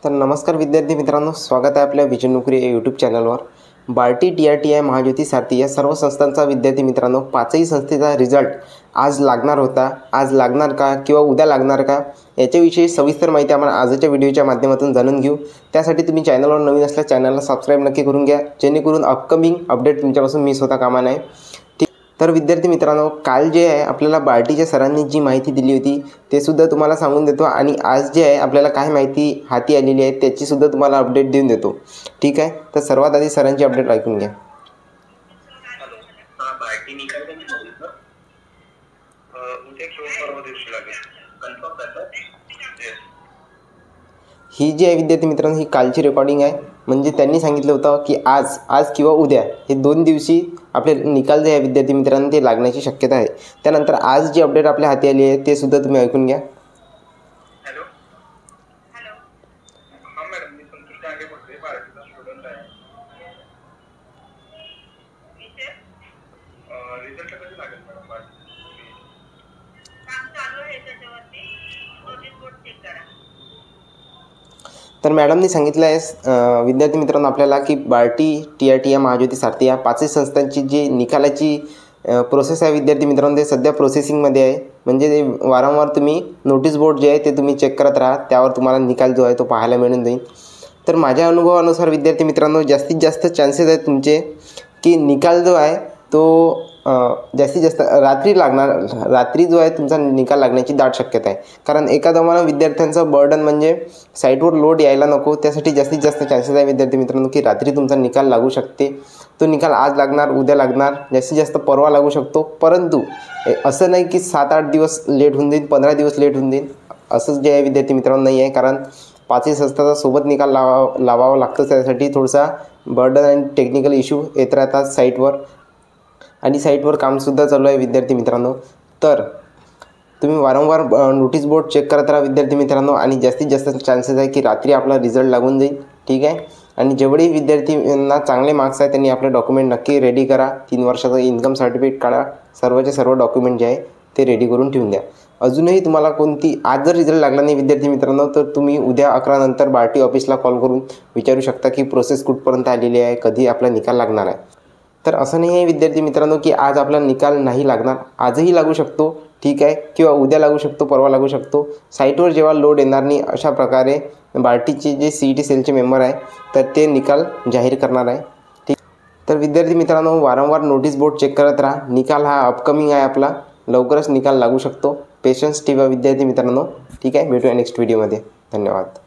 तर नमस्कार विद्यार्थी मित्रांनो, स्वागत आहे आपल्या विजन नोकरी या यूट्यूब चॅनलवर। बार्टी, TRTI, महाज्योती, सारथी या सर्व संस्थांचा विद्यार्थी मित्रांनो, पाचही संस्थेचा रिझल्ट आज लागणार होता। आज लागणार का किंवा उद्या लागणार का याच्याविषयी सविस्तर माहिती आपण आजच्या व्हिडिओच्या माध्यमातून जाणून घेऊ। त्यासाठी तुम्ही चॅनलवर नवीन असल्यास चॅनलला सबस्क्राइब नक्की करून घ्या, जेणेकरून अपकमिंग अपडेट तुमच्यापासून मिस होता कामा नये। तर विद्यार्थी मित्रांनो, काल जे आहे आपल्याला बार्टीच्या सरांनी जी माहिती दिली होती ते सुद्धा तुम्हाला सांगून देतो, आणि आज जे आहे आपल्याला काय माहिती हाती आलेली आहे त्याची सुद्धा तुम्हाला अपडेट देऊन देतो। ठीक आहे, तर सर्वात आधी सरांची अपडेट ऐकून घ्या। बार्टी निकाल कधी बघितलं? उद्या किंवा परवा दिवशी लागेल, कन्फर्म करतात। ही जी आहे विद्यार्थी मित्रांनो, ही कालची रेकॉर्डिंग आहे। म्हणजे त्यांनी सांगितलं होतं की आज किंवा उद्या हे दोन दिवशी आपले निकाल जे आहे विद्यार्थी मित्रांनो ते लागण्याची शक्यता आहे। त्यानंतर आज जी अपडेट आपल्या हाती आली आहे ते सुद्धा तुम्ही ऐकून घ्या। हॅलो हॅलो, हां मॅडम, मी संतोष डांगे बोलतोय, बार्टीचा स्टुडंट आहे। रिझल्ट कधी लागेल मॅडम? बार्टी काम चालू आहे, त्याच्यावरती नोटीस बोर्ड चेक करा। तर मॅडमनी सांगितलं आहे विद्यार्थी मित्रांनो आपल्याला की बार्टी, TRTI, महाज्योती, सारथी या पाचही संस्थांची जी निकालाची प्रोसेस आहे विद्यार्थी मित्रांनो ते सध्या प्रोसेसिंगमध्ये आहे। म्हणजे ते वारंवार तुम्ही नोटीस बोर्ड जे आहे ते तुम्ही चेक करत राहा, त्यावर तुम्हाला निकाल जो आहे तो पाहायला मिळून जाईल। तर माझ्या अनुभवानुसार विद्यार्थी मित्रांनो जास्तीत जास्त चान्सेस आहेत तुमचे की निकाल जो आहे तो जास्तीत जास्त रात्री लागणार। रात्री जो आहे तुमचा निकाल लागण्याची दाट शक्यता आहे, कारण एखादा विद्यार्थ्यांचं बर्डन म्हणजे साईटवर लोड यायला नको, त्यासाठी जास्तीत जास्त चान्सेस आहे विद्यार्थी मित्रांनो की रात्री तुमचा निकाल लागू शकते। तो निकाल आज लागणार, उद्या लागणार, जास्तीत जास्त परवा लागू शकतो। परंतु असं नाही की 7-8 दिवस लेट होऊन जाईल, 15 दिवस लेट होऊन जाईल, असंच जे आहे विद्यार्थी मित्रांनो नाही आहे। कारण पाचही संस्थांचा सोबत निकाल लावावा लागतो, त्यासाठी थोडासा बर्डन आणि टेक्निकल इश्यू येत राहतात साईटवर, आणि साईटवर कामसुद्धा चालू आहे विद्यार्थी मित्रांनो। तर तुम्ही वारंवार नोटीस बोर्ड चेक करत राहा विद्यार्थी मित्रांनो, आणि जास्तीत जास्त चान्सेस आहे की रात्री आपला रिझल्ट लागून जाईल। ठीक आहे, आणि जेवढे विद्यार्थ्यांना चांगले मार्क्स आहेत त्यांनी आपले डॉक्युमेंट नक्की रेडी करा। 3 वर्षाचं इन्कम सर्टिफिकेट काढा, सर्वचे सर्व डॉक्युमेंट जे आहे ते रेडी करून ठेवून द्या। अजूनही तुम्हाला कोणती आज जर रिझल्ट लागला नाही विद्यार्थी मित्रांनो, तर तुम्ही उद्या 11 नंतर बार्टी ऑफिसला कॉल करून विचारू शकता की प्रोसेस कुठपर्यंत आलेली आहे, कधी आपला निकाल लागणार आहे। तर असं नाही आहे विद्यार्थी मित्रांनो की आज आपला निकाल नाही लागणार, आजही लागू शकतो। ठीक आहे, किंवा उद्या लागू शकतो, परवा लागू शकतो, साईटवर जेव्हा लोड येणार नाही अशा प्रकारे बार्टीचे जे CET सेलचे मेंबर आहे तर ते निकाल जाहीर करणार आहे। ठीक, तर विद्यार्थी मित्रांनो वारंवार नोटीस बोर्ड चेक करत राहा, निकाल हा अपकमिंग आहे आपला, लवकरच निकाल लागू शकतो। पेशन्स ठेवा विद्यार्थी मित्रांनो। ठीक आहे, भेटूया नेक्स्ट व्हिडिओमध्ये। धन्यवाद।